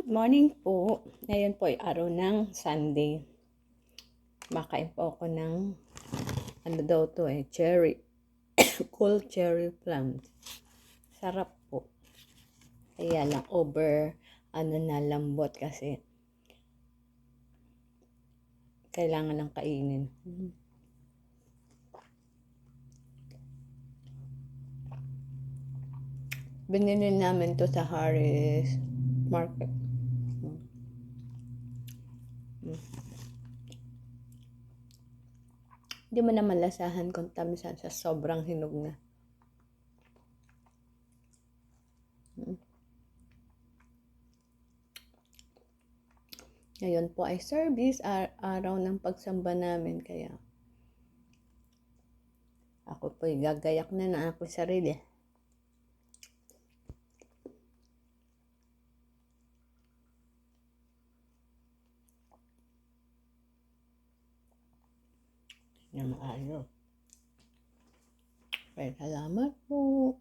Good morning po. Ngayon po ay araw ng Sunday. Makain po ako ng ano daw to cherry. Cool cherry plums. Sarap po. Kaya lang na lambot kasi kailangan ng kainin. Binili namin to sa Harris Market. Hindi mo naman lasahan kung tamisan sa sobrang hinog na. Ngayon po ay service, araw ng pagsamba namin, kaya ako po ay gagayak na ng ako sarili. Na maayo. Kaya salamat po.